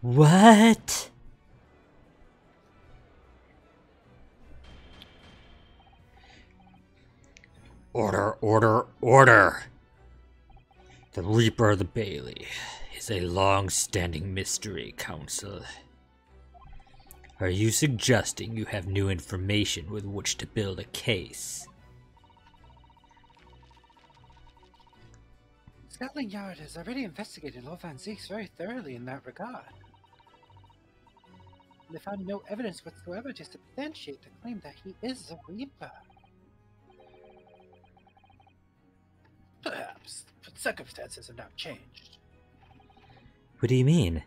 What? Order, order, order! The Reaper of the Bailey is a long-standing mystery, Council. Are you suggesting you have new information with which to build a case? Scotland Yard has already investigated Lord Van Zeeks very thoroughly in that regard. They found no evidence whatsoever to substantiate the claim that he is a Reaper. Perhaps, but circumstances have now changed. What do you mean?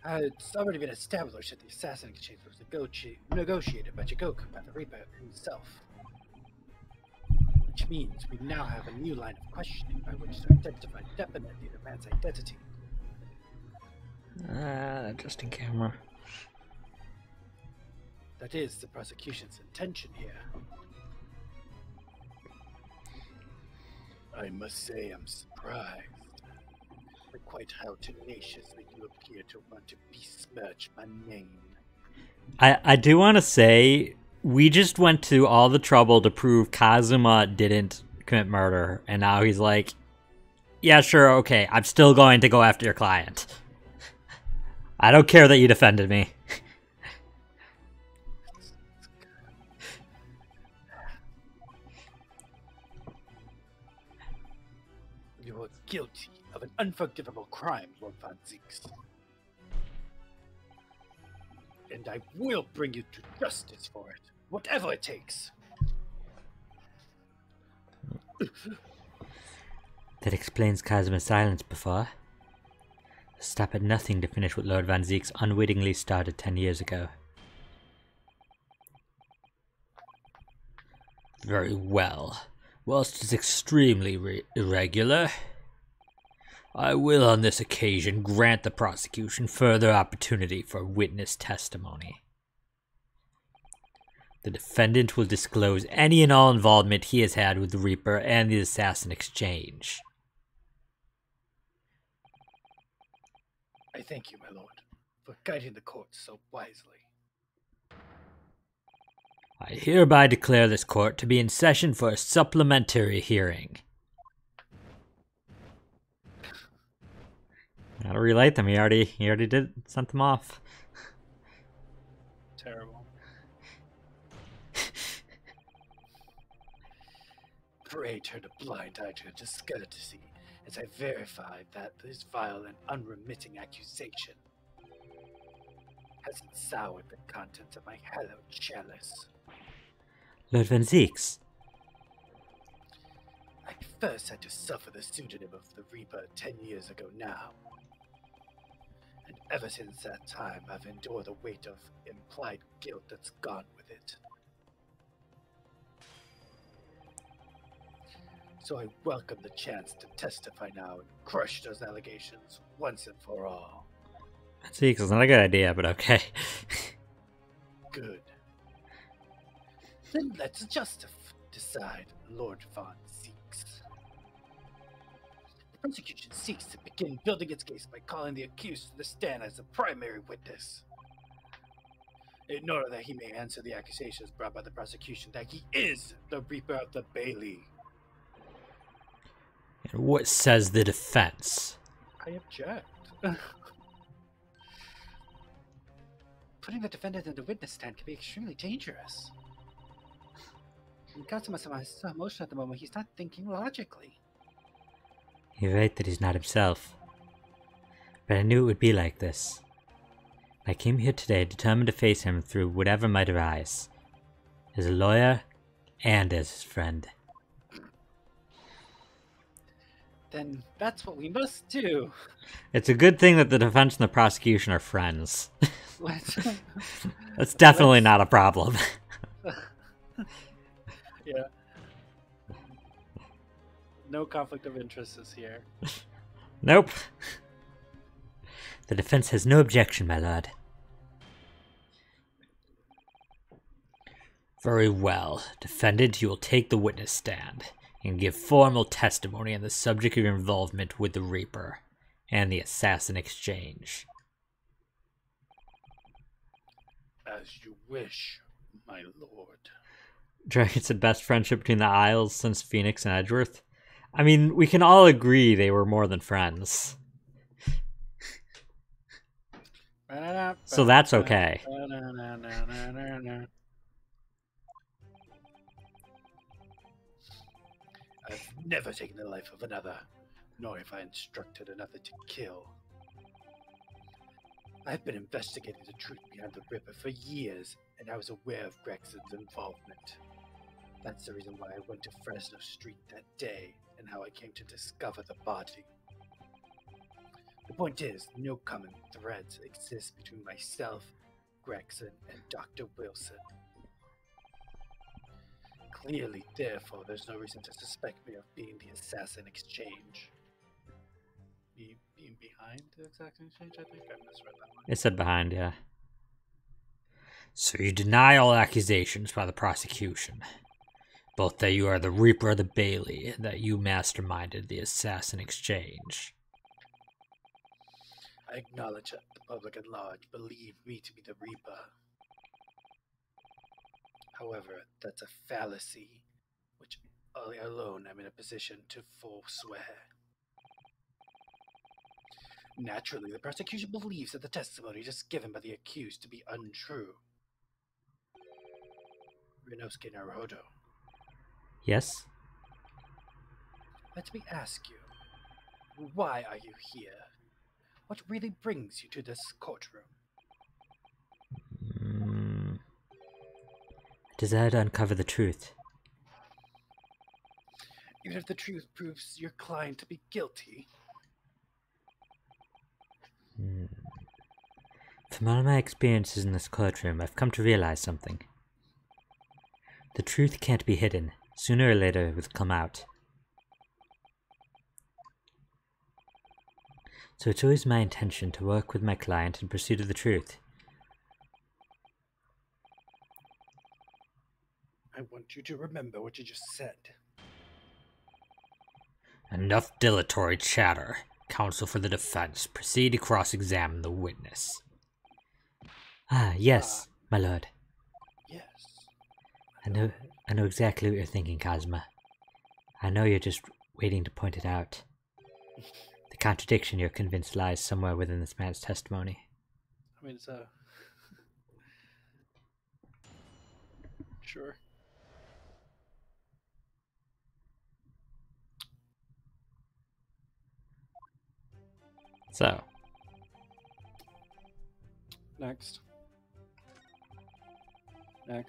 It's already been established that the assassin exchange was negotiated by Jagoku by the Reaper himself. Which means we now have a new line of questioning by which to identify definitely the man's identity. Just in camera. That is the prosecution's intention here. I must say I'm surprised at quite how tenaciously you appear to want to besmirch my name. I do want to say, we just went to all the trouble to prove Kazuma didn't commit murder, and now he's like, yeah, sure, okay, I'm still going to go after your client. I don't care that you defended me. You are guilty of an unforgivable crime, Lord Van Zeeks. And I will bring you to justice for it, whatever it takes. That explains Kazuma's silence before. Stop at nothing to finish what Lord Van Zeeks unwittingly started 10 years ago. Very well. Whilst it's extremely irregular, I will on this occasion grant the prosecution further opportunity for witness testimony. The defendant will disclose any and all involvement he has had with the Reaper and the assassin exchange. I thank you, my lord, for guiding the court so wisely. I hereby declare this court to be in session for a supplementary hearing. Gotta relight them. He already sent them off. Terrible. Pray turn a blind eye to your discourtesy as I verify that this vile and unremitting accusation hasn't soured the contents of my hallowed chalice. Lord Van Zeeks. I first had to suffer the pseudonym of the Reaper 10 years ago now. And ever since that time, I've endured the weight of implied guilt that's gone with it. So I welcome the chance to testify now and crush those allegations once and for all. Van Zeeks is not a good idea, but okay. Good. Then let's just decide, Lord Van Zeeks. The prosecution seeks to begin building its case by calling the accused to the stand as the primary witness, in order that he may answer the accusations brought by the prosecution that he is the Reaper of the Bailey. And what says the defense? I object. Putting the defendant in the witness stand can be extremely dangerous. Kazuma-sama is so emotional at the moment, he's not thinking logically. You're right that he's not himself. But I knew it would be like this. I came here today determined to face him through whatever might arise. As a lawyer, and as his friend. Then that's what we must do. It's a good thing that the defense and the prosecution are friends. Let's... That's definitely not a problem. Yeah. No conflict of interest is here. Nope. The defense has no objection, my lord. Very well. Defendant, you will take the witness stand and give formal testimony on the subject of your involvement with the Reaper and the Assassin Exchange. As you wish, my lord. Dragon said best friendship between the Isles since Phoenix and Edgeworth. I mean, we can all agree they were more than friends. So that's okay. I've never taken the life of another, nor have I instructed another to kill. I've been investigating the truth behind the Ripper for years, and I was aware of Gregson's involvement. That's the reason why I went to Fresno Street that day, and how I came to discover the body. The point is, no common threads exist between myself, Gregson, and Dr. Wilson. Clearly, therefore, there's no reason to suspect me of being the Assassin Exchange. Being behind the Assassin Exchange, I think I misread that one. It said behind, yeah. So you deny all accusations by the prosecution, both that you are the Reaper of the Bailey and that you masterminded the Assassin Exchange. I acknowledge that the public at large believe me to be the Reaper. However, that's a fallacy, which alone I'm in a position to forswear. Naturally, the prosecution believes that the testimony just given by the accused to be untrue. Ryunosuke Naruhodo. Yes? Let me ask you, why are you here? What really brings you to this courtroom? I desire to uncover the truth. Even if the truth proves your client to be guilty? From all my experiences in this courtroom, I've come to realize something. The truth can't be hidden. Sooner or later, it will come out. So it's always my intention to work with my client in pursuit of the truth. I want you to remember what you just said. Enough dilatory chatter. Counsel for the defense, proceed to cross-examine the witness. Ah, yes, my lord. Yes. I know exactly what you're thinking, Kazuma. I know you're just waiting to point it out. The contradiction you're convinced lies somewhere within this man's testimony. I mean, it's Sure. So. Next. I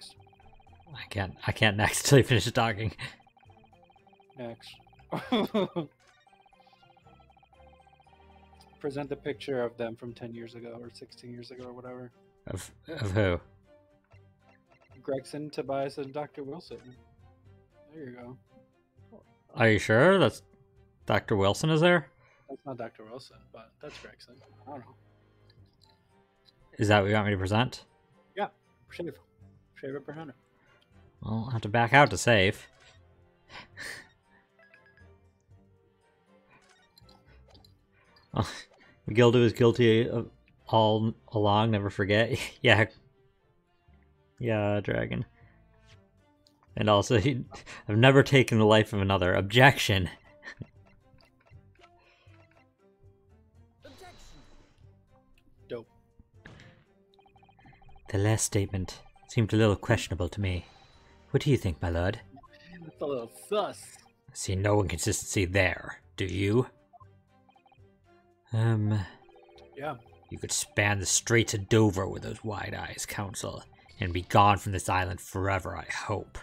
can't next till you finish talking. Next. Present the picture of them from 10 years ago or 16 years ago or whatever. Of who? Gregson, Tobias, and Dr. Wilson. There you go. Are you sure that's Dr. Wilson is there? That's not Dr. Wilson, but that's Gregson. I don't know. Is that what you want me to present? Yeah, shave it per 100. Well, I'll have to back out to save. Oh, Gildo is guilty of all along, never forget. Yeah. Yeah, Dragon. And also, I've never taken the life of another. Objection. Dope. The last statement seemed a little questionable to me. What do you think, my lord? It's a little sus. I see no inconsistency there. Do you? Yeah. You could span the Straits of Dover with those wide eyes, Counsel, and be gone from this island forever, I hope.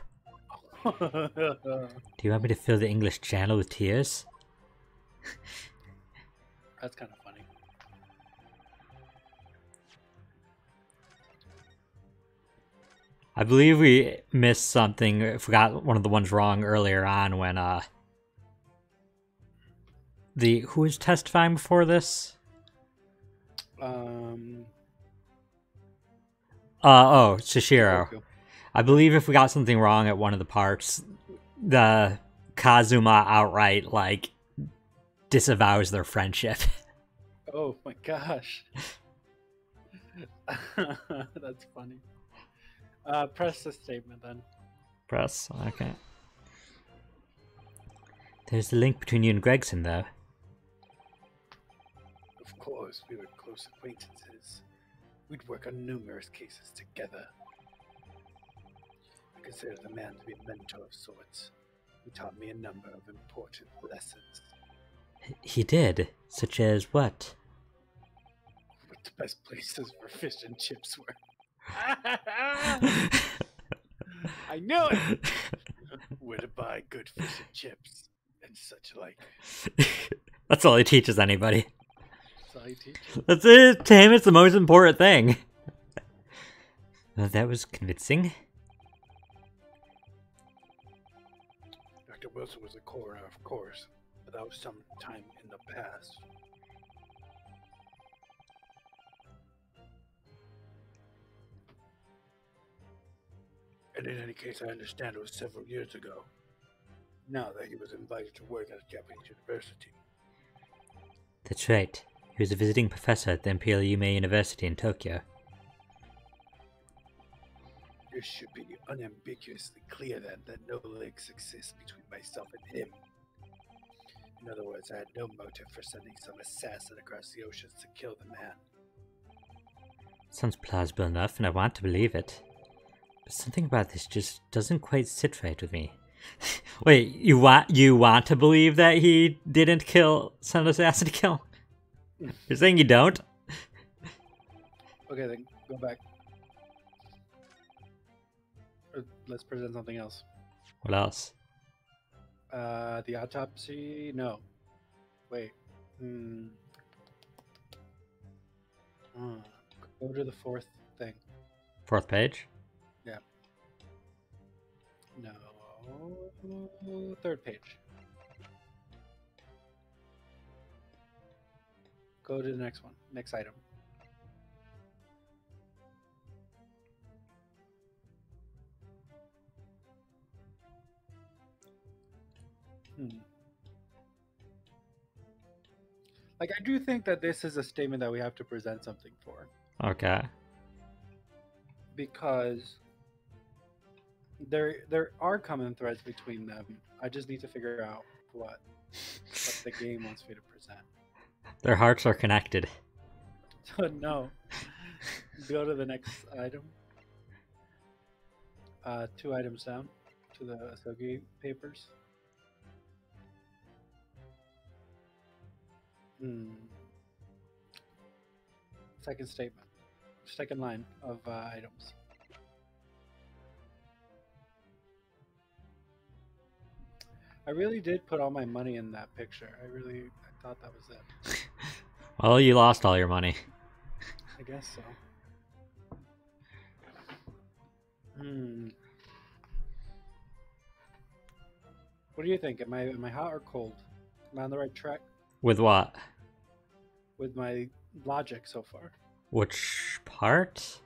Do you want me to fill the English Channel with tears? That's kind of funny. I believe we missed something. Forgot one of the ones wrong earlier on when who was testifying before this? Shishiro. I believe if we got something wrong at one of the parts, the Kazuma outright disavows their friendship. Oh my gosh. That's funny. Press the statement then. Press. Okay. There's a link between you and Gregson, though. Of course, we were close acquaintances. We'd work on numerous cases together. I consider the man to be a mentor of sorts. He taught me a number of important lessons. He did? Such as what? What the best places for fish and chips were. I knew it! Where to buy good fish and chips and such like. That's all he teaches anybody. That's all he teaches. That's it. To him, it's the most important thing. Well, that was convincing. Dr. Wilson was a coroner, of course, but that was some time in the past. And in any case, I understand it was several years ago. Now that he was invited to work at a Japanese university. That's right. He was a visiting professor at the Imperial Yume University in Tokyo. It should be unambiguously clear then that no links exist between myself and him. In other words, I had no motive for sending some assassin across the oceans to kill the man. Sounds plausible enough, and I want to believe it. But something about this just doesn't quite sit right with me. Wait, you want to believe that he didn't send an assassin to kill? You're saying you don't? Okay, then go back. Let's present something else. What else? The autopsy? No. Wait. Go to the fourth thing. Fourth page? Yeah. No. Third page. Go to the next one. Next item. Like, I do think that this is a statement that we have to present something for. Okay. Because there are common threads between them. I just need to figure out what the game wants me to present. Their hearts are connected. No. Go to the next item. 2 items down to the Asogi papers. Second statement. Second line of items. I really did put all my money in that picture. I thought that was it. Well, you lost all your money. I guess so. What do you think? Am I hot or cold? Am I on the right track? With what? With my logic so far. Which part?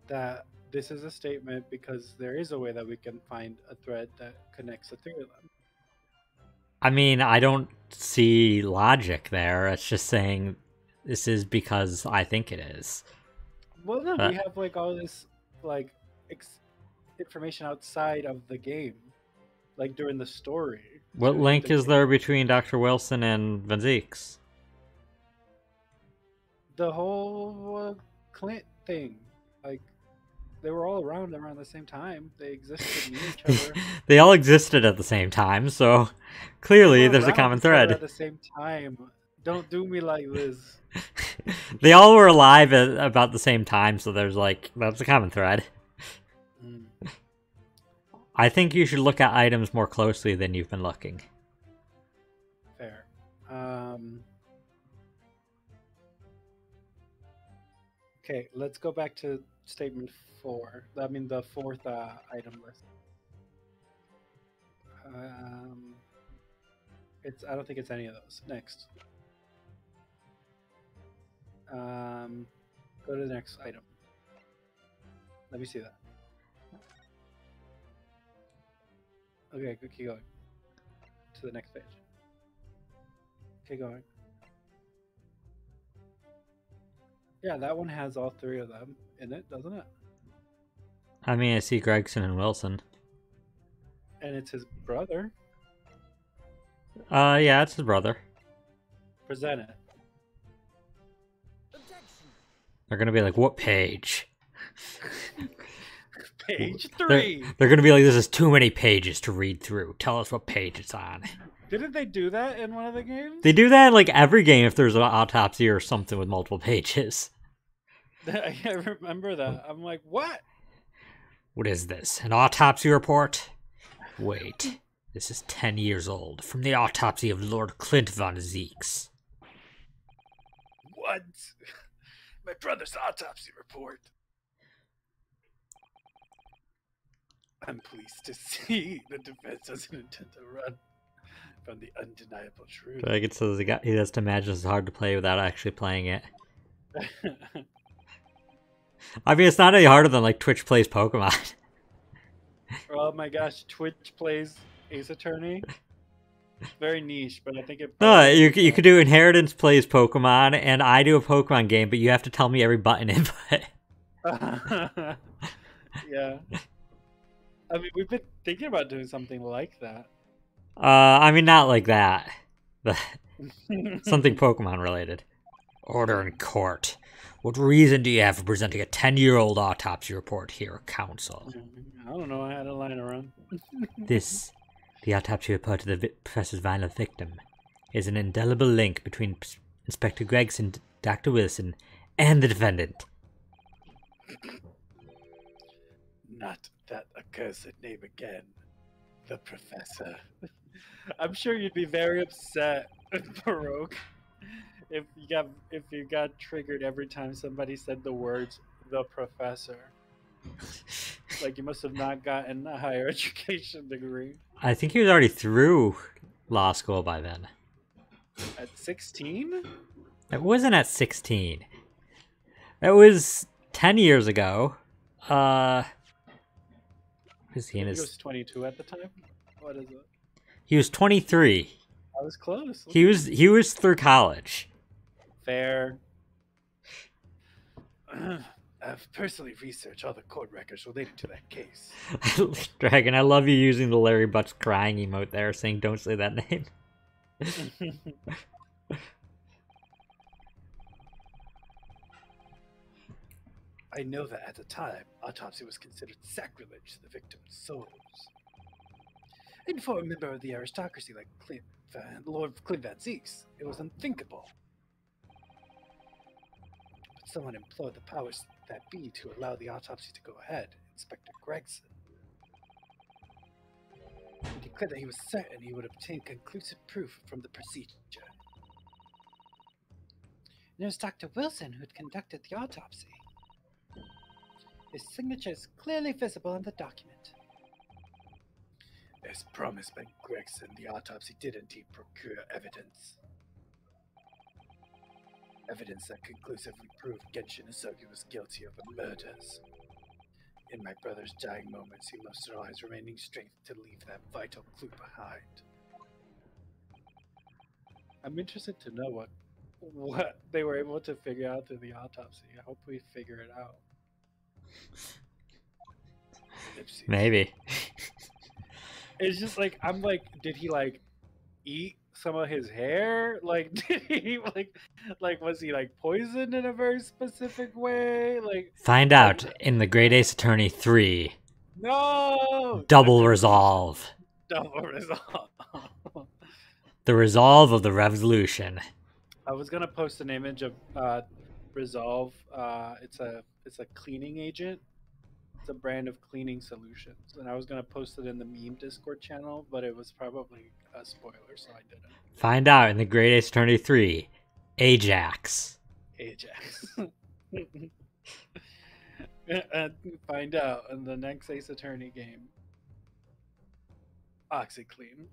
That this is a statement because there is a way that we can find a thread that connects the 3 of them. I mean, I don't see logic there. It's just saying this is because I think it is. Well, no, we have like all this like information outside of the game, like during the story. What link is there between Dr. Wilson and Van Zieks? The whole Clint thing, like they were all around the same time. They existed near each other. They all existed at the same time, so clearly there's a common thread. At the same time, don't do me like this. They all were alive at about the same time, so that's a common thread. I think you should look at items more closely than you've been looking. Fair. Okay, let's go back to statement 4. I mean, the 4th item list. I don't think it's any of those. Next. Go to the next item. Let me see that. Okay, keep going. To the next page. Keep going. Yeah, that one has all three of them in it, doesn't it? I mean, I see Gregson and Wilson. And it's his brother. Yeah, it's his brother. Present it. They're gonna be like, what page? Page 3. They're gonna be like, this is too many pages to read through. Tell us what page it's on. Didn't they do that in one of the games? They do that in like every game if there's an autopsy or something with multiple pages. I remember that. I'm like, what? What is this? An autopsy report? Wait, this is 10 years old, from the autopsy of Lord Clint von Zeeks. What? My brother's autopsy report. I'm pleased to see the defense doesn't intend to run from the undeniable truth. Like it says he has to imagine it's hard to play without actually playing it. I mean, it's not any harder than like Twitch plays Pokemon. Oh my gosh, Twitch plays Ace Attorney. Very niche, but I think it. No, you could do Inheritance plays Pokemon, and I do a Pokemon game, but you have to tell me every button input. Yeah. I mean, we've been thinking about doing something like that. I mean, not like that. Something Pokemon related. Order in court. What reason do you have for presenting a 10-year-old autopsy report here, counsel? I don't know. I had a line around. The autopsy report of the professor's violent victim, is an indelible link between Inspector Gregson, Dr. Wilson, and the defendant. Not that accursed name again. The professor. I'm sure you'd be very upset, Baroque, if you got triggered every time somebody said the words "the professor." Like you must have not gotten a higher education degree. I think he was already through law school by then. At 16? It wasn't at 16. It was 10 years ago. Was he in his... He was 22 at the time? What is it? He was 23. I was close. He was through college. Fair. I've personally researched all the court records related to that case. Dragon, I love you using the Larry Butts crying emote there, saying don't say that name. I know that at the time, autopsy was considered sacrilege to the victim's souls. And for a member of the aristocracy like Lord Clint Van Zeeks, it was unthinkable. But someone implored the powers that be to allow the autopsy to go ahead, Inspector Gregson. He declared that he was certain he would obtain conclusive proof from the procedure. And it was Dr. Wilson who had conducted the autopsy. His signature is clearly visible in the document. As promised by Gregson, the autopsy did indeed procure evidence. Evidence that conclusively proved Genshin Isogi was guilty of the murders. In my brother's dying moments, he must draw his remaining strength to leave that vital clue behind. I'm interested to know what they were able to figure out through the autopsy. I hope we figure it out. Maybe. It's just like, I'm like, did he like eat some of his hair? Like, did he like was he like poisoned in a very specific way? Like, find out in the Great Ace Attorney 3. No! Double Resolve. Double Resolve. The Resolve of the Revolution. I was gonna post an image of Resolve. It's a cleaning agent. It's a brand of cleaning solutions, and I was gonna post it in the meme Discord channel, but it was probably a spoiler, so I didn't. Find out in the Great Ace Attorney 3. Ajax. Ajax. Find out in the next Ace Attorney game. OxyClean.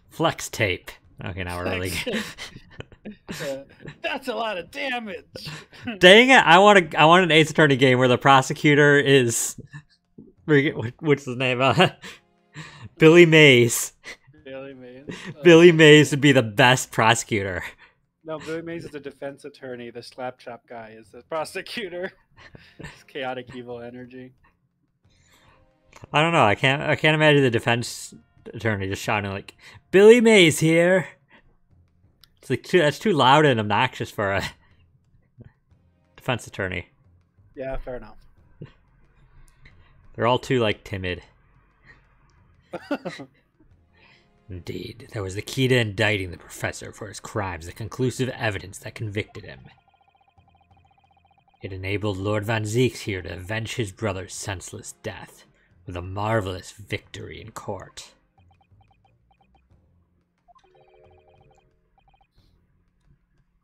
Flex tape. Okay, now we're really good. That's a lot of damage. Dang it! I want an Ace Attorney game where the prosecutor is what's his name? Billy Mays. Billy Mays. Billy Mays would be the best prosecutor. No, Billy Mays is the defense attorney. The slapchop guy is the prosecutor. It's chaotic evil energy. I don't know. I can't imagine the defense attorney just shouting like, "Billy Mays here." It's like that's too loud and obnoxious for a defense attorney. Yeah, fair enough. They're all too like timid. Indeed, that was the key to indicting the professor for his crimes, the conclusive evidence that convicted him. It enabled Lord Van Zieks here to avenge his brother's senseless death, with a marvelous victory in court.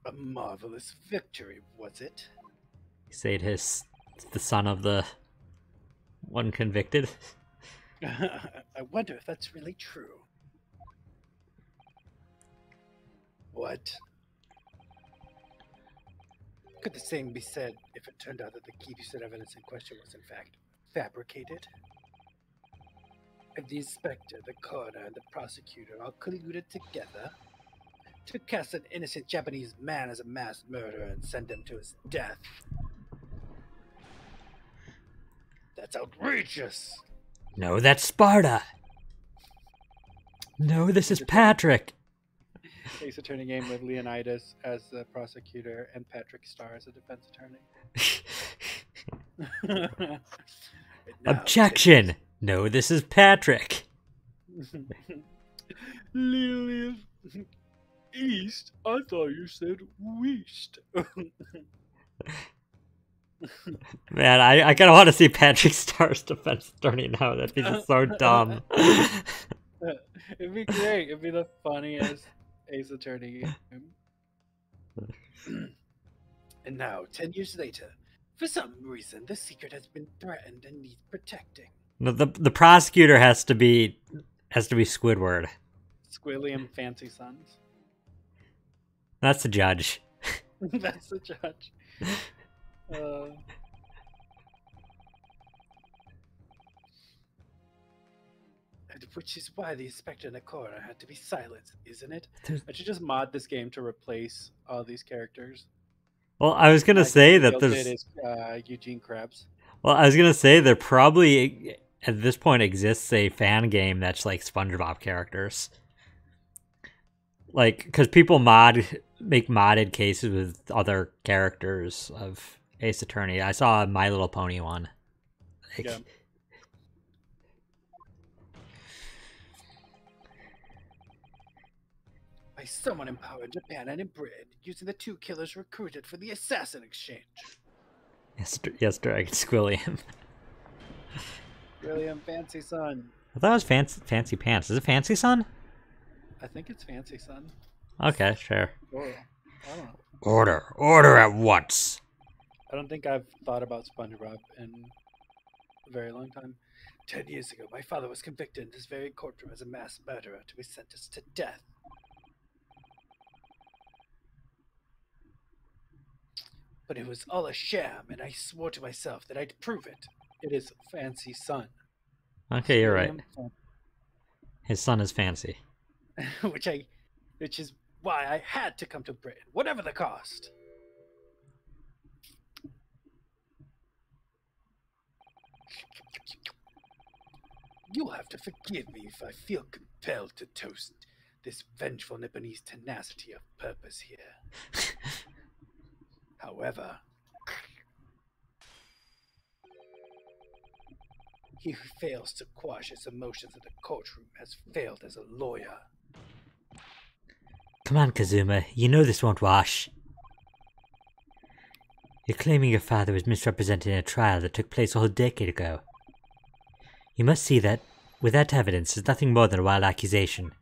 A marvelous victory, was it? He said the son of the one convicted. I wonder if that's really true. What? Could the same be said if it turned out that the key piece of evidence in question was in fact fabricated? And the inspector, the coroner, and the prosecutor all colluded together to cast an innocent Japanese man as a mass murderer and send him to his death. That's outrageous! No, that's Sparta! No, this is Patrick! Ace Attorney game with Leonidas as the prosecutor and Patrick Starr as the defense attorney. Objection! No, this is Patrick! Lily East? I thought you said West. Man, I kind of want to see Patrick Starr's defense attorney now. That'd be just so dumb. It'd be great. It'd be the funniest Ace Attorney game. And now, 10 years later, for some reason, the secret has been threatened and needs protecting. No, the prosecutor has to be Squidward. Squilliam Fancy Sons. That's the judge. That's the judge. Which is why the inspector and the coroner had to be silenced, isn't it? I should just mod this game to replace all these characters. Well, I was gonna say that there's Eugene Krabs. Well, I was gonna say there probably at this point exists a fan game that's like SpongeBob characters, like because people make modded cases with other characters of Ace Attorney. I saw a My Little Pony one. Like, yeah. By someone in power in Japan and in Britain, using the two killers recruited for the assassin exchange. Yes, Dragon Squilliam. William Fancy Son. I thought it was Fancy Pants. Is it Fancy Son? I think it's Fancy Son. Okay, sure. Oh, I don't know. Order at once. I don't think I've thought about SpongeBob in a very long time. 10 years ago, my father was convicted in this very courtroom as a mass murderer to be sentenced to death. But it was all a sham, and I swore to myself that I'd prove it. It is Fancy Son. Okay, you're right. His son is Fancy. which is why I had to come to Britain, whatever the cost. You'll have to forgive me if I feel compelled to toast this vengeful Nipponese tenacity of purpose here. However, he who fails to quash his emotions in the courtroom has failed as a lawyer. Come on, Kazuma. You know this won't wash. You're claiming your father was misrepresented in a trial that took place a whole decade ago. You must see that, with that evidence, is nothing more than a wild accusation.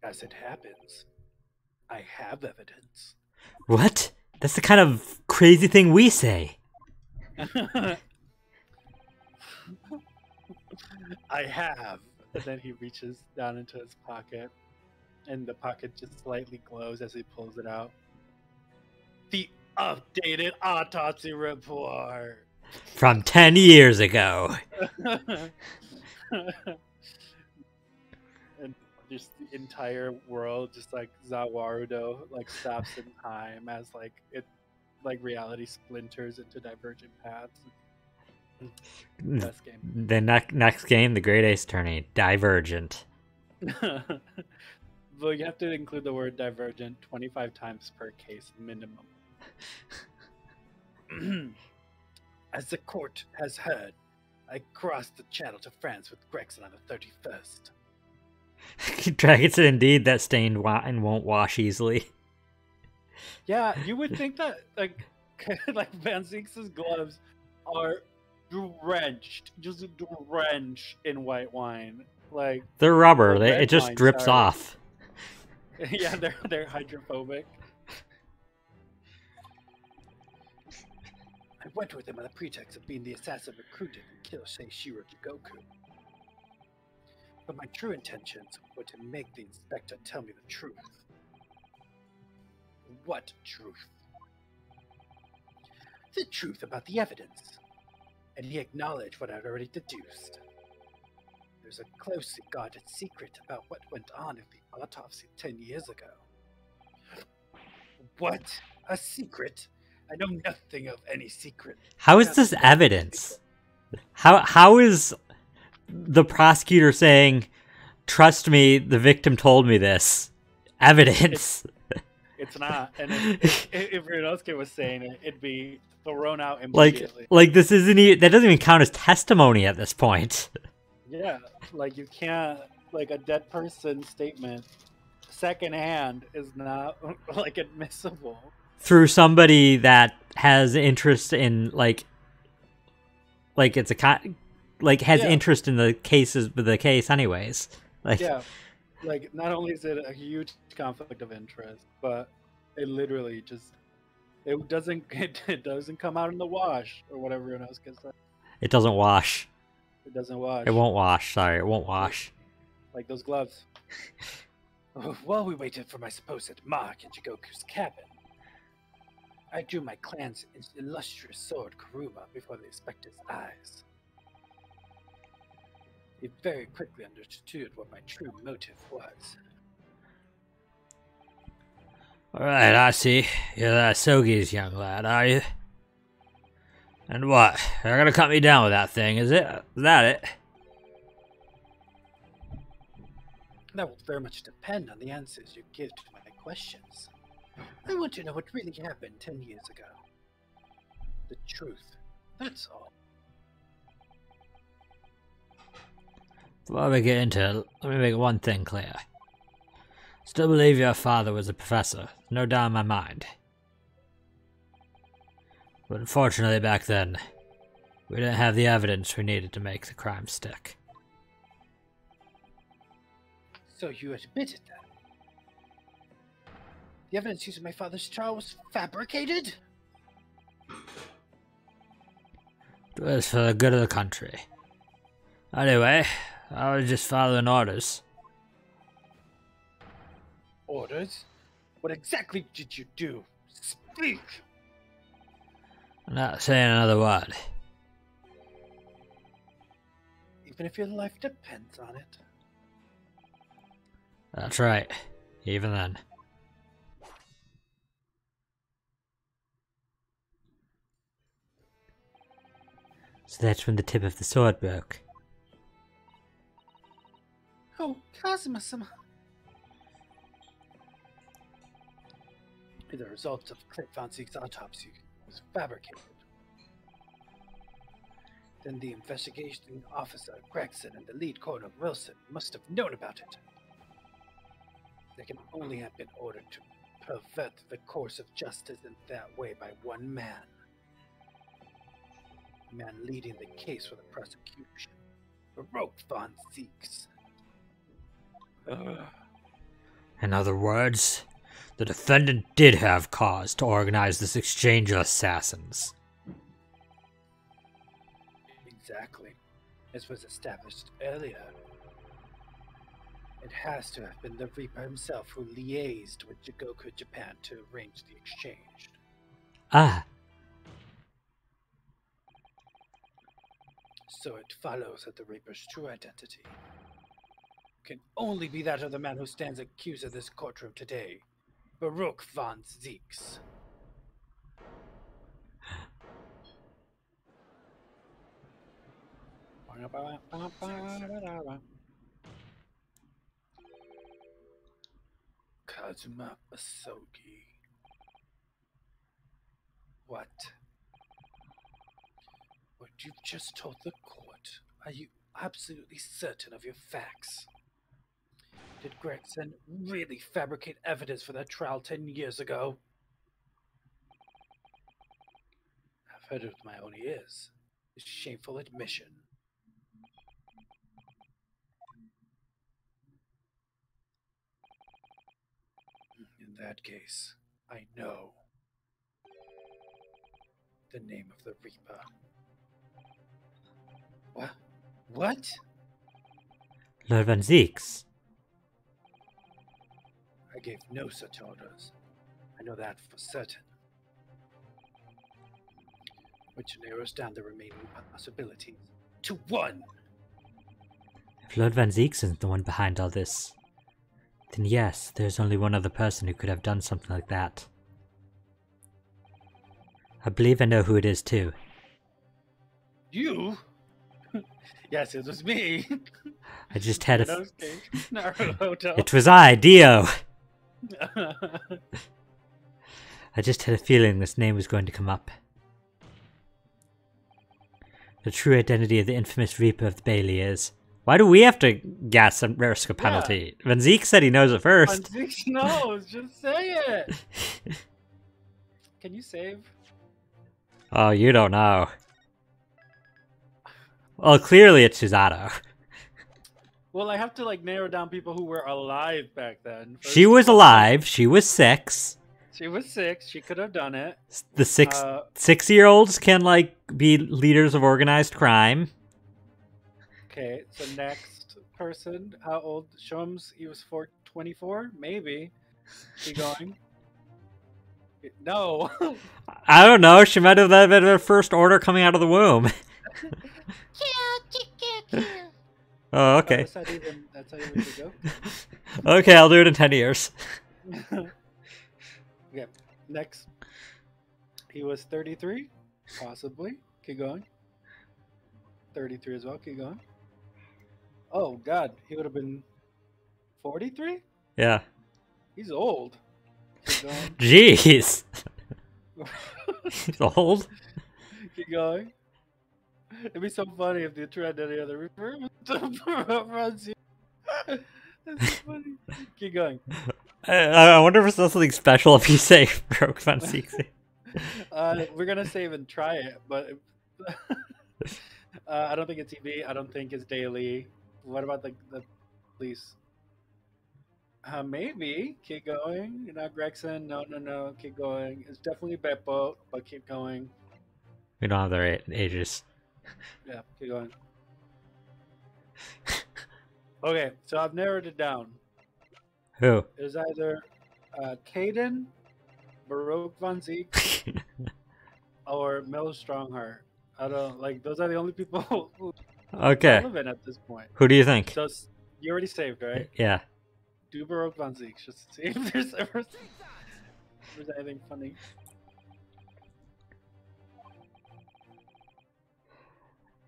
As it happens, I have evidence. What? That's the kind of crazy thing we say. I have. And then he reaches down into his pocket, and the pocket just slightly glows as he pulls it out. The updated autopsy report. From 10 years ago. And just the entire world, just like Zawarudo, like stops in time as like it, like reality splinters into divergent paths. Best game. The next game, the Great Ace Tourney, Divergent. Well, you have to include the word divergent 25 times per case minimum. As the court has heard, I crossed the channel to France with Gregson on the 31st. Dragons indeed that stained wine won't wash easily. Yeah, you would think that like like Van Zieks' gloves are drenched, just drenched in white wine. Like They're rubber. Well, red It just wine, drips sorry. off. yeah, they're hydrophobic. I went with him on the pretext of being the assassin recruited to kill Seishiro Jigoku. But my true intentions were to make the inspector tell me the truth. What truth? The truth about the evidence. And he acknowledged what I'd already deduced. There's a closely guarded secret about what went on at the autopsy 10 years ago. What? A secret? I know nothing of any secret. How is this evidence? How is the prosecutor saying, "Trust me, the victim told me this"? Evidence. It's not. And if Ryunosuke was saying it, it'd be thrown out immediately. Like this isn't even, that doesn't even count as testimony at this point. Yeah, like you can't, like a dead person's statement, secondhand is not like admissible. Through somebody that has interest in like it's has interest in the case anyways. Like yeah, like not only is it a huge conflict of interest, but it literally just it doesn't come out in the wash or whatever Ryunosuke said. it doesn't wash. It doesn't wash. It won't wash. Sorry, it won't wash. Like those gloves. While we waited for my supposed mark in Jigoku's cabin, I drew my clan's illustrious sword Kuruma before the inspector's eyes. He very quickly understood what my true motive was. Alright, I see. You're that Sogi's young lad, are you? And what? They're gonna cut me down with that thing, is it? Is that it? That will very much depend on the answers you give to my questions. I want to know what really happened 10 years ago. The truth. That's all. Before we get into it, let me make one thing clear. Still believe your father was a professor, no doubt in my mind. But unfortunately back then, we didn't have the evidence we needed to make the crime stick. So you admitted that? The evidence used in my father's trial was fabricated? It was for the good of the country. Anyway, I was just following orders. Orders? What exactly did you do? Speak! I'm not saying another word. Even if your life depends on it. That's right. Even then. So that's when the tip of the sword broke. Oh, Kazuma-sama. The result of Clint Von Ziek's autopsy was fabricated. Then the investigation officer, Gregson, and the lead coroner, Wilson, must have known about it. They can only have been ordered to pervert the course of justice in that way by one man. The man leading the case for the prosecution, Baroque Von Zieks. In other words, the defendant did have cause to organize this exchange of assassins. Exactly. This was established earlier. It has to have been the Reaper himself who liaised with Jigoku Japan to arrange the exchange. Ah. So it follows that the Reaper's true identity can only be that of the man who stands accused in this courtroom today, Baruch von Zieks. Kazuma Asogi. What? What you've just told the court, are you absolutely certain of your facts? Did Gregson really fabricate evidence for that trial 10 years ago? I've heard it with my own ears. A shameful admission. In that case, I know the name of the Reaper. What? What? Lord Van Zieks. I gave no such orders. I know that for certain. Which narrows down the remaining possibilities to one. If Lord Van Zieks isn't the one behind all this, then yes, there's only one other person who could have done something like that. I believe I know who it is too. You? Yes, it was me. I just had Naruto. It was I, Dio! I just had a feeling this name was going to come up. The true identity of the infamous Reaper of the Bailey is... Why do we have to guess and risk a penalty? Van Zieks said he knows it first. Van Zieks knows, just say it! Can you save? Oh, you don't know. Well, clearly it's Susato. Well, I have to like narrow down people who were alive back then. She was alive. She was 6. She was 6. She could have done it. The 6-year-olds can like be leaders of organized crime. Okay, so next person, how old? Shums, he was 24? Maybe. Keep going. No. I don't know. She might have been her first order coming out of the womb. Oh, okay. That's how you should go. Okay, I'll do it in 10 years. Okay, next. He was 33, possibly. Keep going. 33 as well. Keep going. Oh, God. He would have been 43? Yeah. He's old. Keep going. Jeez. He's old? Keep going. It'd be so funny if the true identity of the Reaper runs you. That's so funny. Keep going. I wonder if it's something special if you say Baruch von Zieks. We're gonna save and try it, but I don't think it's TV. I don't think it's daily. What about the police? Maybe. Keep going. Not Gregson. No. Keep going. It's definitely Beppo, but keep going. We don't have their ages. Yeah, keep going. Okay, so I've narrowed it down. Who? It's either Caden, Baruch von Zieks, or Mel Strongheart. I don't like those are the only people who Okay. are relevant at this point. Who do you think? So you already saved, right? Yeah. Do Baruch von Zieks just to see if there's anything funny.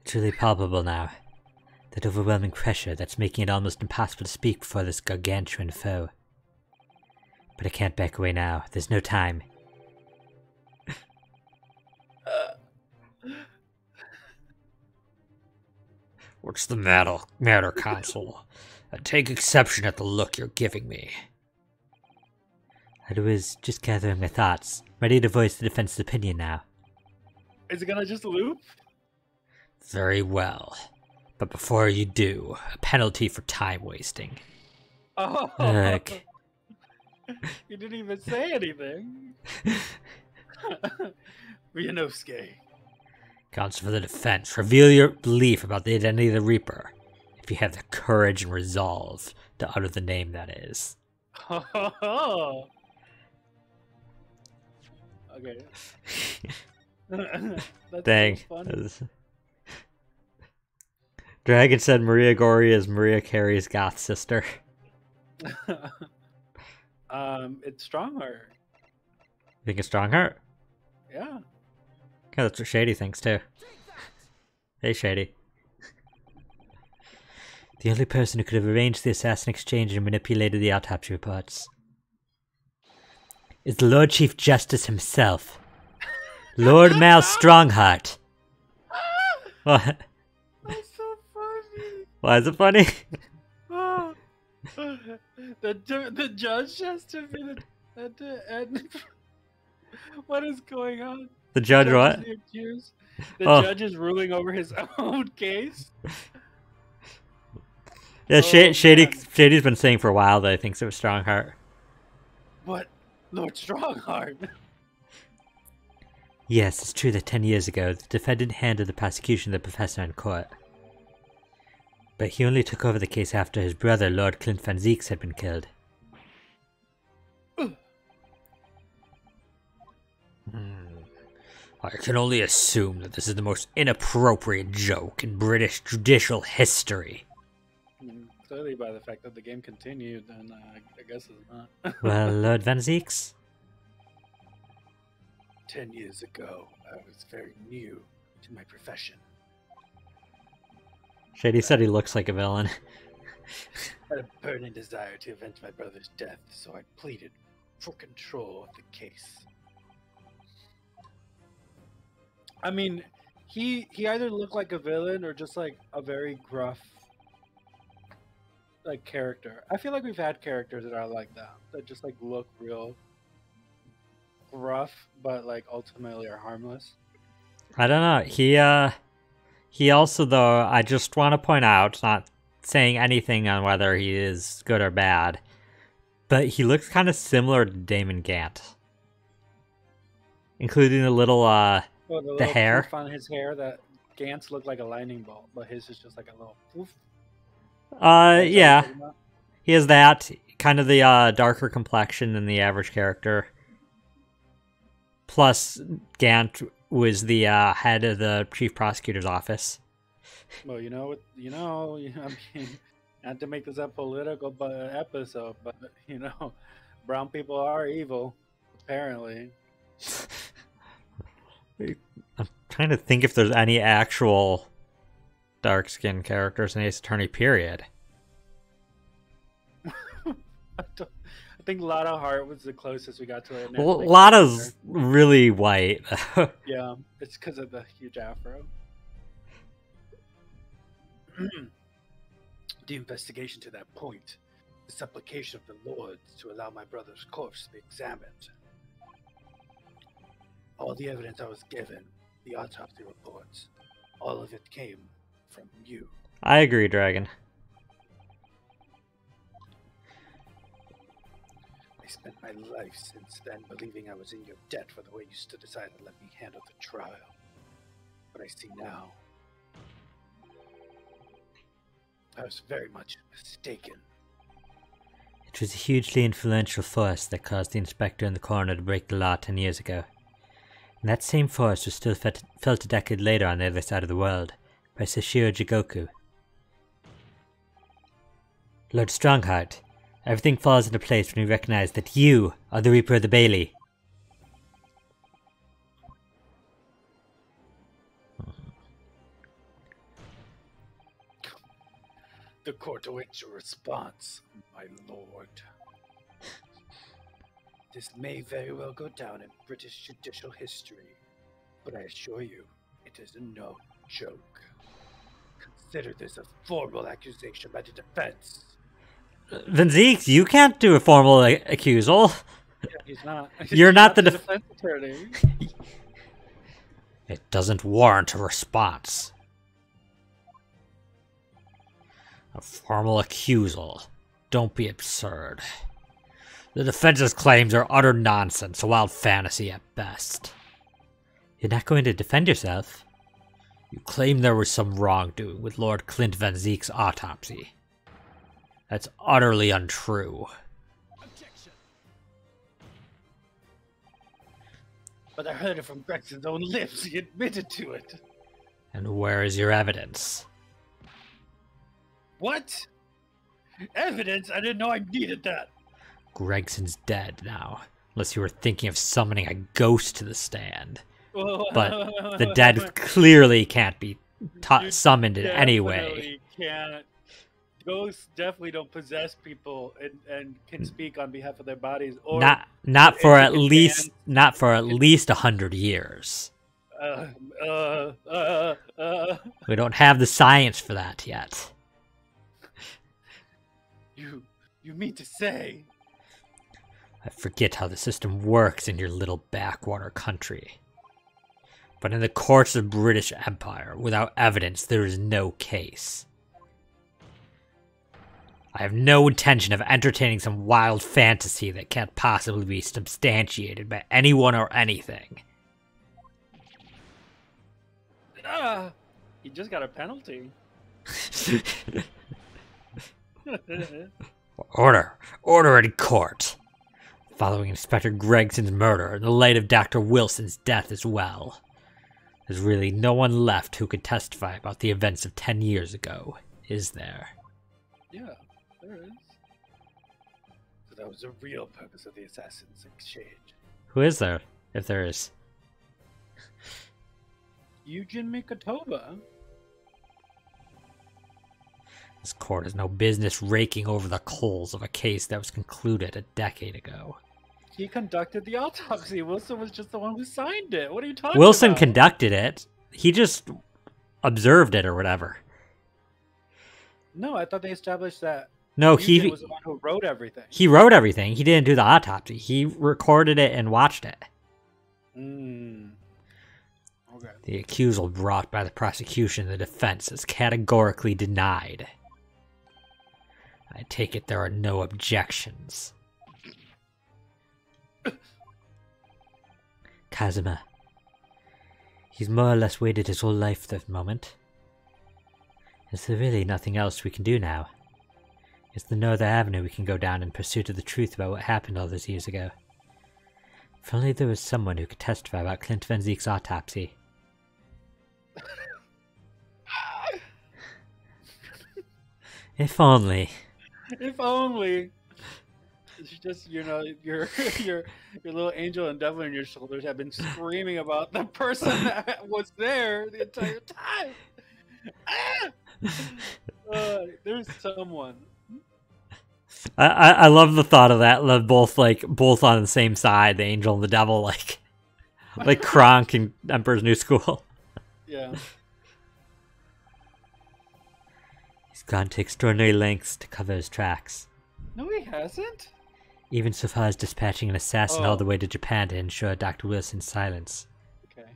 It's really palpable now. That overwhelming pressure that's making it almost impossible to speak before this gargantuan foe. But I can't back away now. There's no time. What's the matter, Consul? I take exception at the look you're giving me. I was just gathering my thoughts, ready to voice the defense's opinion now. Is it gonna just loop? Very well. But before you do, a penalty for time wasting. Oh, Look. You didn't even say anything. Ryanovsky. Counsel for the defense, reveal your belief about the identity of the Reaper, if you have the courage and resolve to utter the name that is. Okay. That's Dang. so funny. Dragon said Maria Gori is Maria Carey's goth sister. It's Strongheart. You think it's Strongheart? Yeah. Yeah, that's what Shady thinks too. Hey, Shady. The only person who could have arranged the assassin exchange and manipulated the autopsy reports is the Lord Chief Justice himself, Lord Mal Strongheart. What? That's so funny. Why is it funny? Oh. The judge has to be and what is going on? The judge what? Is the accused. The judge is ruling over his own case. Yeah, Oh, Shady's been saying for a while that he thinks it was Strongheart. What? Lord Strongheart? Yes, it's true that 10 years ago, the defendant handed the prosecution of the professor in court. But he only took over the case after his brother, Lord Clint Van Zieks, had been killed. I can only assume that this is the most inappropriate joke in British judicial history. Clearly by the fact that the game continued, then I guess it's not. Well, Lord Van Zieks? 10 years ago, I was very new to my profession. Shady said he looks like a villain. I had a burning desire to avenge my brother's death, so I pleaded for control of the case. I mean, he either looked like a villain or just like a very gruff like character. I feel like we've had characters that are like that just like look real gruff, but like ultimately are harmless. I don't know. He also, though, I just want to point out, not saying anything on whether he is good or bad, but he looks kind of similar to Damon Gant. Including the little, the hair. On his hair, that Gant's looked like a lightning bolt, but his is just like a little poof. Yeah. He has that, kind of the darker complexion than the average character. Plus, Gant was the head of the chief prosecutor's office. Well, I mean, not to make this a political episode, but brown people are evil, apparently. I'm trying to think if there's any actual dark-skinned characters in Ace Attorney, period. I think Lotta Hart was the closest we got to it. Well, Lotta's really white. Yeah, it's because of the huge afro. The investigation to that point, the supplication of the Lords to allow my brother's corpse to be examined. All the evidence I was given, the autopsy reports, all of it came from you. I agree, Dragon. I spent my life since then believing I was in your debt for the way you stood aside and let me handle the trial. But I see now, I was very much mistaken. It was a hugely influential force that caused the inspector and the coroner to break the law 10 years ago. And that same force was still felt a decade later on the other side of the world, by Sashiro Jigoku. Lord Strongheart, everything falls into place when we recognize that you are the Reaper of the Bailey. The court awaits your response, my lord. This may very well go down in British judicial history, but I assure you, it is no joke. Consider this a formal accusation by the defense. Van Zieks, you can't do a formal accusal. Yeah, he's not. You're not the defense attorney. It doesn't warrant a response. A formal accusal. Don't be absurd. The defense's claims are utter nonsense, a wild fantasy at best. You're not going to defend yourself. You claim there was some wrongdoing with Lord Clint Van Zieks' autopsy. That's utterly untrue. Objection. But I heard it from Gregson's own lips. He admitted to it. And where is your evidence? What? Evidence? I didn't know I needed that. Gregson's dead now, unless you were thinking of summoning a ghost to the stand. But the dead clearly can't be summoned in any way. Can't. Ghosts definitely don't possess people and can speak on behalf of their bodies. Or not for at least 100 years. We don't have the science for that yet. You mean to say? I forget how the system works in your little backwater country. But in the courts of the British Empire, without evidence, there is no case. I have no intention of entertaining some wild fantasy that can't possibly be substantiated by anyone or anything. He just got a penalty. Order in court. Following Inspector Gregson's murder, in the light of Dr. Wilson's death as well. There's really no one left who could testify about the events of 10 years ago, is there? Yeah, there is. So that was the real purpose of the Assassin's Exchange. Who is there, if there is? Eugen Mikotoba. This court has no business raking over the coals of a case that was concluded a decade ago. He conducted the autopsy. Wilson was just the one who signed it. What are you talking Wilson about? conducted it. He just observed it or whatever. No, I thought they established that. No, Eugen was the one who wrote everything. He wrote everything. He didn't do the autopsy. He recorded it and watched it. Okay. The accusal brought by the prosecution and the defense is categorically denied. I take it there are no objections. Kazuma. He's more or less waited his whole life for the moment. Is there really nothing else we can do now? Is there no other avenue we can go down in pursuit of the truth about what happened all those years ago? If only there was someone who could testify about Clint Van Zeek's autopsy. If only. If only. It's just, you know, your little angel and devil on your shoulders have been screaming about the person that was there the entire time. There's someone. I love the thought of that. Both on the same side, the angel and the devil, like Kronk in Emperor's New School. Yeah. He's gone to extraordinary lengths to cover his tracks. No, he hasn't. Even so far as dispatching an assassin all the way to Japan to ensure Dr. Wilson's silence. Okay.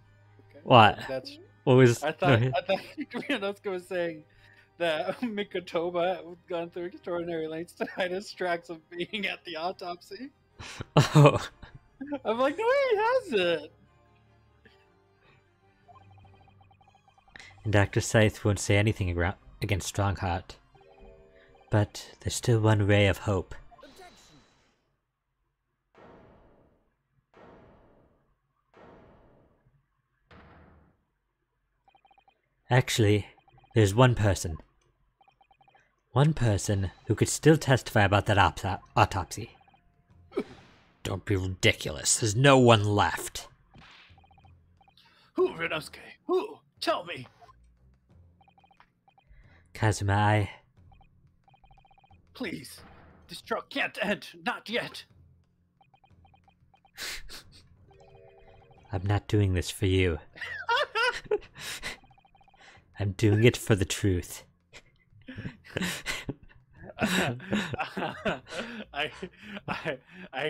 What? What was? I thought Ryunosuke was saying that Mikotoba had gone through extraordinary lengths to hide his tracks of being at the autopsy. Oh. I'm like, no, he hasn't. And Dr. Scythe won't say anything against Strongheart. But there's still one ray of hope. Actually, there's one person. One person who could still testify about that autopsy. Don't be ridiculous. There's no one left. Who, Ryunosuke? Who? Tell me. Kazuma, Please. This truck can't end. Not yet. I'm not doing this for you. I'm doing it for the truth. I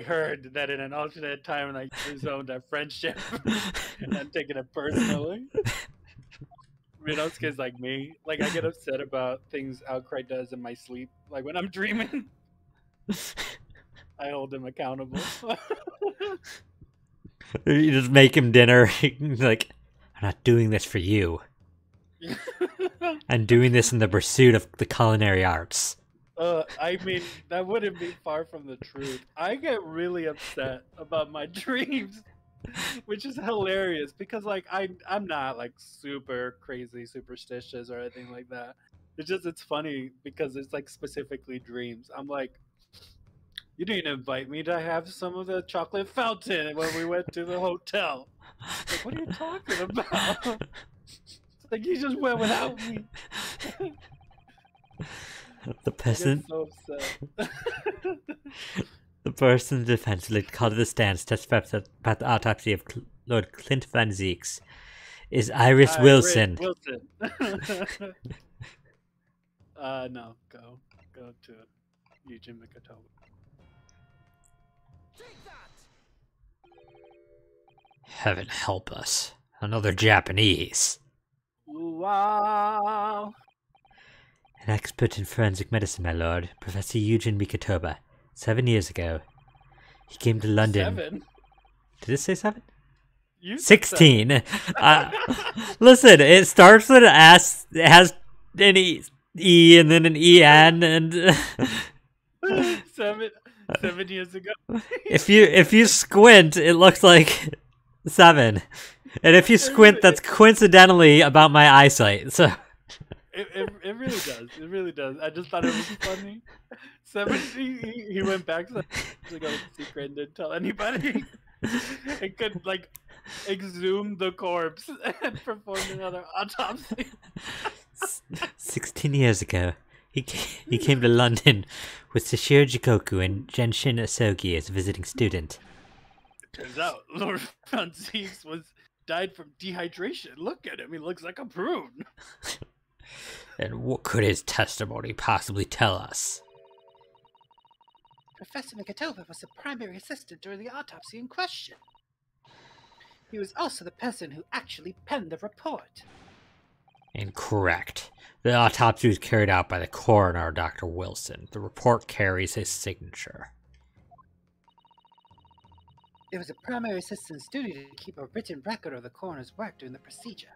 heard that in an alternate time, like, you zoned our friendship. I'm taking it personally. Ryunosuke's like me. Like, I get upset about things Outcry does in my sleep. Like, when I'm dreaming, I hold him accountable. You just make him dinner. Like, I'm not doing this for you. I'm doing this in the pursuit of the culinary arts. I mean, that wouldn't be far from the truth. I get really upset about my dreams, which is hilarious because, like, I'm not like super crazy superstitious or anything like that. It's funny because it's like specifically dreams. I'm like, you didn't invite me to have some of the chocolate fountain when we went to the hotel. Like, what are you talking about? It's like you just went without me. The person, so upset. the person in defense called to the stand to testify about the autopsy of Lord Clint Van Zeeks is Iris Wilson. No, go to Eugene Mikatoba. Heaven help us. Another Japanese. Wow. An expert in forensic medicine, my lord, Professor Eugene Mikatoba. 7 years ago, he came to London. 7? Did it say 7? You 16. Listen, it starts with an S. It has an E and then an EN and 7 years ago. if you squint, it looks like 7. And if you squint, that's coincidentally about my eyesight. So it really does. It really does. I just thought it was funny. 7. He went back to go to secret and didn't tell anybody. It could like exhume the corpse and perform another autopsy. 16 years ago, he came to London with Sashiro Jikoku and Genshin Asogi as a visiting student. Turns out Lord Van Zeeks died from dehydration. Look at him; he looks like a prune. And what could his testimony possibly tell us? Professor Mikatoba was the primary assistant during the autopsy in question. He was also the person who actually penned the report. Incorrect. The autopsy was carried out by the coroner, Dr. Wilson. The report carries his signature. It was a primary assistant's duty to keep a written record of the coroner's work during the procedure.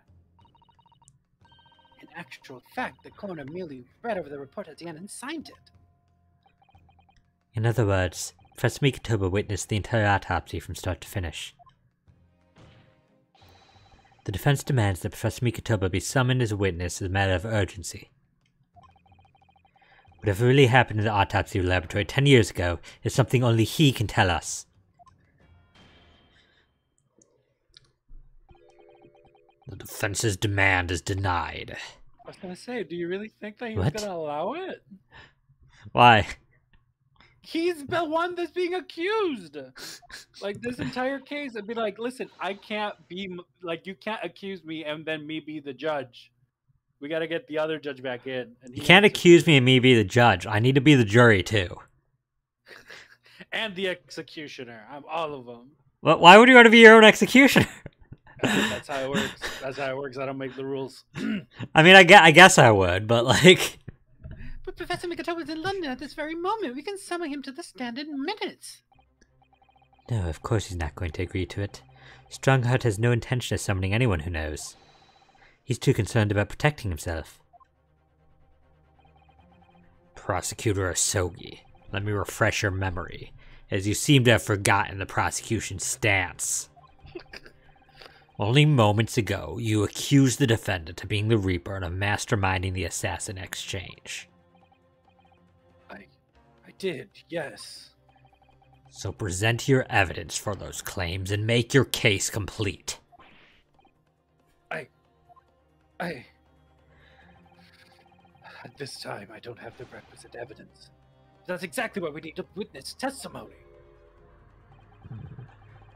In actual fact, the coroner merely read over the report at the end and signed it. In other words, Professor Mikatoba witnessed the entire autopsy from start to finish. The defense demands that Professor Mikatoba be summoned as a witness as a matter of urgency. Whatever really happened in the autopsy laboratory 10 years ago is something only he can tell us. The defense's demand is denied. I was gonna say, do you really think that he was gonna allow it? Why? He's the one that's being accused. Like, this entire case, I'd be like, listen, I can't be, like, you can't accuse me and then me be the judge. We gotta get the other judge back in. And you can't accuse me and me be the judge. I need to be the jury, too. And the executioner. I'm all of them. Well, why would you want to be your own executioner? That's how it works. That's how it works. I don't make the rules. I mean, I guess I would, but, like... But Professor Mikatoba is in London at this very moment. We can summon him to the stand in minutes. No, of course he's not going to agree to it. Strongheart has no intention of summoning anyone who knows. He's too concerned about protecting himself. Prosecutor Asogi, let me refresh your memory, as you seem to have forgotten the prosecution's stance. Only moments ago, you accused the defendant of being the Reaper and of masterminding the assassin exchange. I did, yes. So present your evidence for those claims and make your case complete. At this time, I don't have the requisite evidence. That's exactly what we need to witness testimony.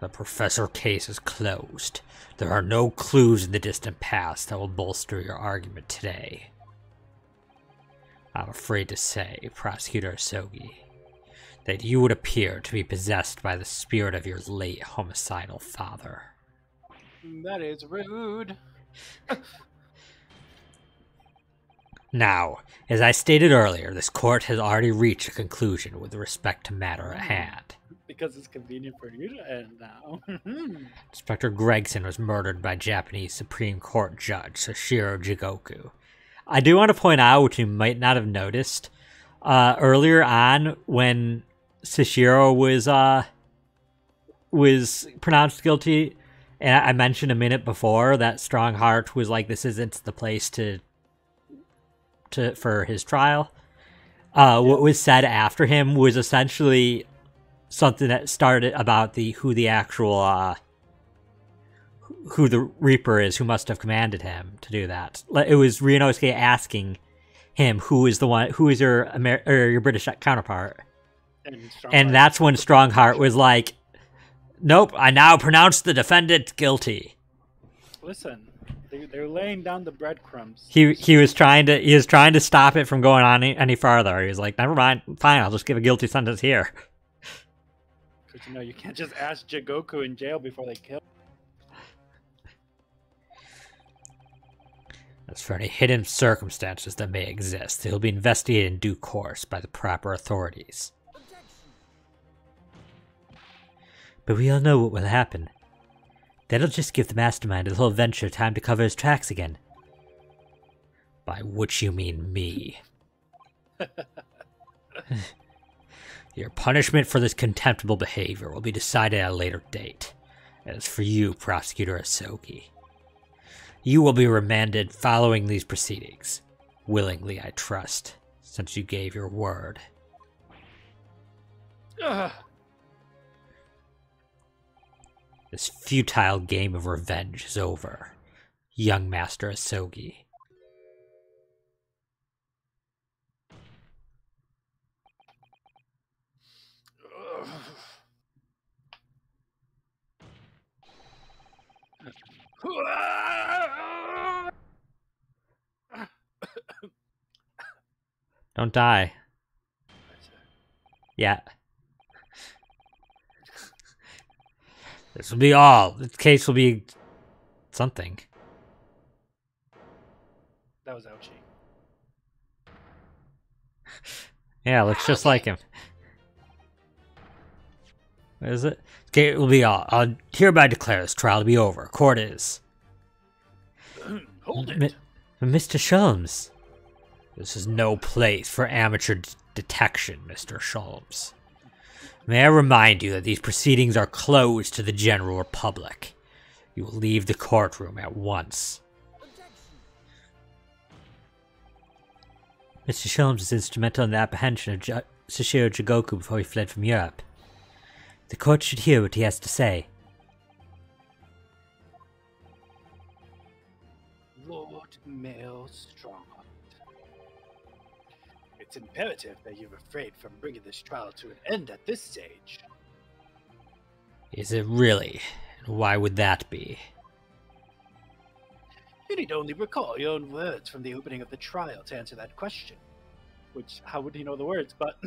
The Professor case is closed. There are no clues in the distant past that will bolster your argument today. I'm afraid to say, Prosecutor Asogi, that you would appear to be possessed by the spirit of your late homicidal father. That is rude. Now, as I stated earlier, this court has already reached a conclusion with respect to matter at hand. Because it's convenient for you to end now. Inspector Gregson was murdered by Japanese Supreme Court Judge Sashiro Jigoku. I do want to point out, which you might not have noticed, earlier on when Sashiro was pronounced guilty, and I mentioned a minute before that Strongheart was like, this isn't the place to for his trial. What was said after him was essentially something that started about who the Reaper is, who must have commanded him to do that. It was Ryunosuke asking him who is your your British counterpart, and that's when Strongheart was like, "Nope, I now pronounce the defendant guilty." Listen, they're laying down the breadcrumbs. He was trying to stop it from going on any farther. He was like, "Never mind, fine, I'll just give a guilty sentence here." Because you can't just ask Jigoku in jail before they kill. As for any hidden circumstances that may exist, they will be investigated in due course by the proper authorities. But we all know what will happen. That'll just give the mastermind of the whole venture time to cover his tracks again. By which you mean me. Your punishment for this contemptible behavior will be decided at a later date. As for you, Prosecutor Asogi, you will be remanded following these proceedings. Willingly, I trust, since you gave your word. This futile game of revenge is over, young Master Asogi. Don't die. Yeah. This will be all. The case will be something. That was ouchie. Yeah, looks just like him. What is it? Okay, it will be all. I'll hereby declare this trial to be over. Court is. Hold it. Mr. Sholmes. This is no place for amateur detection, Mr. Sholmes. May I remind you that these proceedings are closed to the general public. You will leave the courtroom at once. Mr. Sholmes was instrumental in the apprehension of Sashiro Jigoku before he fled from Europe. The court should hear what he has to say. Lord Mayor Strongheart. It's imperative that you refrain from bringing this trial to an end at this stage. Is it really? And why would that be? You need only recall your own words from the opening of the trial to answer that question. Which, how would he know the words? But,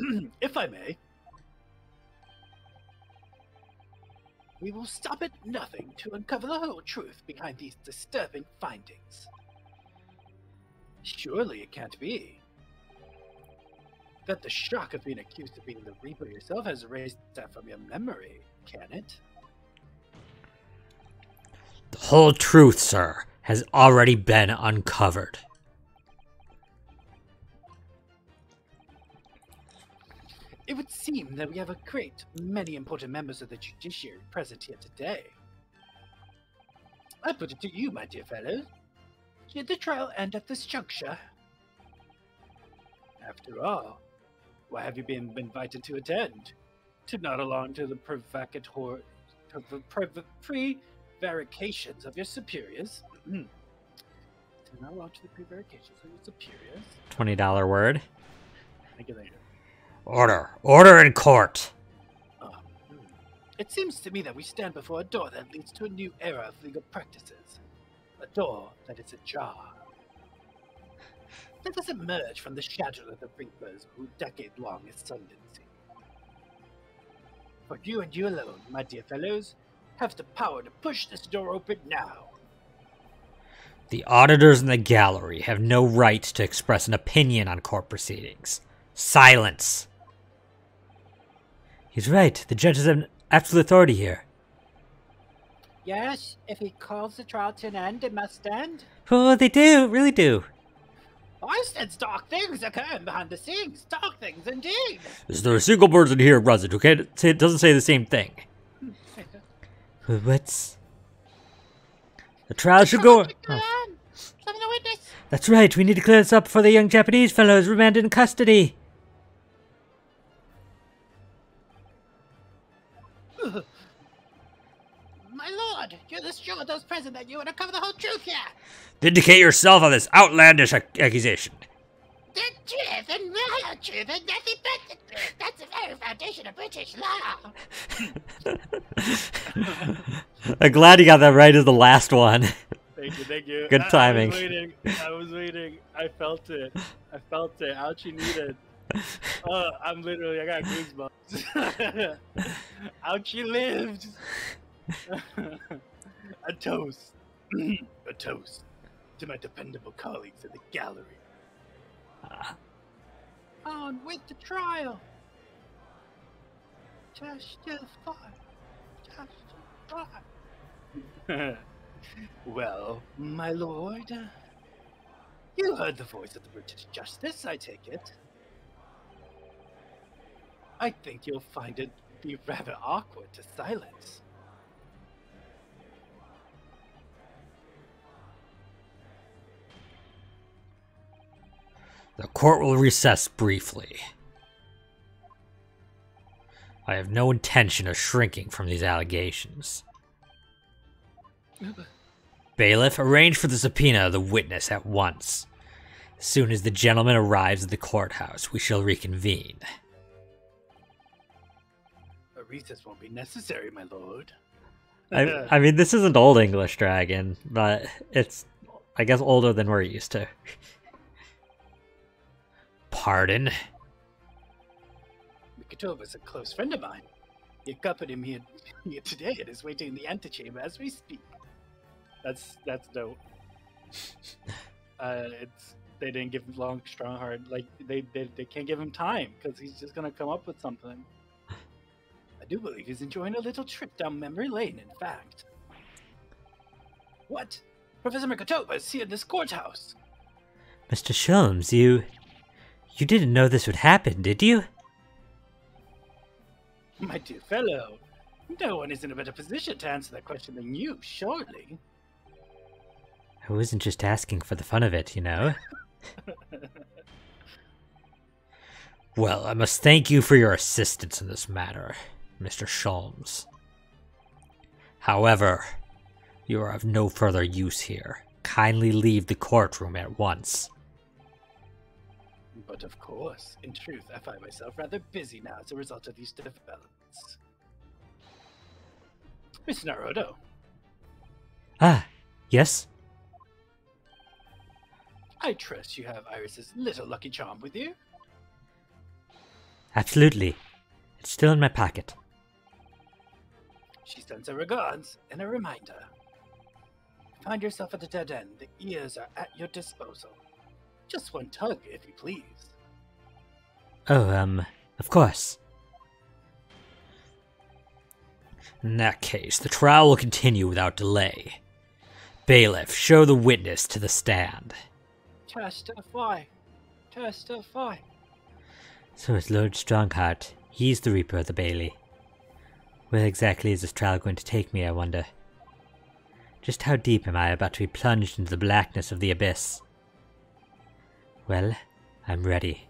if I may, we will stop at nothing to uncover the whole truth behind these disturbing findings. Surely it can't be that the shock of being accused of being the Reaper yourself has erased that from your memory, can it? The whole truth, sir, has already been uncovered. It would seem that we have a great many important members of the judiciary present here today. I put it to you, my dear fellow. Should the trial end at this juncture? After all, why have you been invited to attend? To nod along to the prevarications of your superiors? To nod along to the prevarications of your superiors? $20 word. Thank you, thank you. Order. Order in court. It seems to me that we stand before a door that leads to a new era of legal practices. A door that is ajar. Let us emerge from the shadow of the Reapers whose decade-long ascendancy. For you and you alone, my dear fellows, have the power to push this door open now. The auditors in the gallery have no right to express an opinion on court proceedings. Silence! He's right. The judges have absolute authority here. Yes, if he calls the trial to an end, it must end. Oh, they do. Really do. I said dark things occurring behind the scenes. Dark things indeed. Is there a single person here present who doesn't say the same thing? What's... The trial should go... Summon the witness. That's right, we need to clear this up before the young Japanese fellow is remanded in custody. My lord, you're the stewardess present that you would uncover the whole truth here. Vindicate yourself on this outlandish accusation. The truth and royal truth and nothing but the truth. That's the very foundation of British law. I'm glad you got that right as the last one. Thank you. Good timing. I was waiting. I felt it. Ouchie needed. I got goosebumps. Ouchie lived. A toast. A toast to my dependable colleagues in the gallery. On with the trial. Testify. Well, my lord, you heard the voice of the British justice, I take it. I think you'll find it be rather awkward to silence. The court will recess briefly. I have no intention of shrinking from these allegations. Bailiff, arrange for the subpoena of the witness at once. As soon as the gentleman arrives at the courthouse, we shall reconvene. A recess won't be necessary, my lord. I mean, this isn't Old English Dragon, but it's, I guess, older than we're used to. Pardon? Mikotoba's a close friend of mine. He accompanied me here today and is waiting in the antechamber as we speak. That's dope. They didn't give Long Strongheart, like they can't give him time because he's just gonna come up with something. I do believe he's enjoying a little trip down memory lane. In fact, what? Professor Mikotoba is here in this courthouse. Mr. Sholmes, you didn't know this would happen, did you? My dear fellow, no one is in a better position to answer that question than you, surely. I wasn't just asking for the fun of it, you know. Well, I must thank you for your assistance in this matter, Mr. Sholmes. However, you are of no further use here. Kindly leave the courtroom at once. But of course, in truth, I find myself rather busy now as a result of these developments. Miss Naruto. Ah, yes? I trust you have Iris's little lucky charm with you. Absolutely. It's still in my pocket. She sends her regards and a reminder. Find yourself at a dead end. The ears are at your disposal. Just one tug, if you please. Oh, of course. In that case, the trial will continue without delay. Bailiff, show the witness to the stand. Testify. Testify. So it's Lord Strongheart. He's the Reaper of the Bailey. Where exactly is this trial going to take me, I wonder? Just how deep am I about to be plunged into the blackness of the abyss? Well, I'm ready.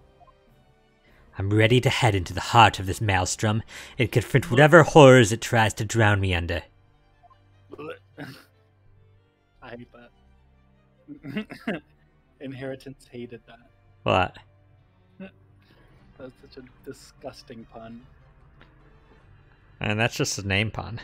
I'm ready to head into the heart of this maelstrom and confront whatever horrors it tries to drown me under. I hate that. Inheritance hated that. What? That's such a disgusting pun. And that's just a name pun.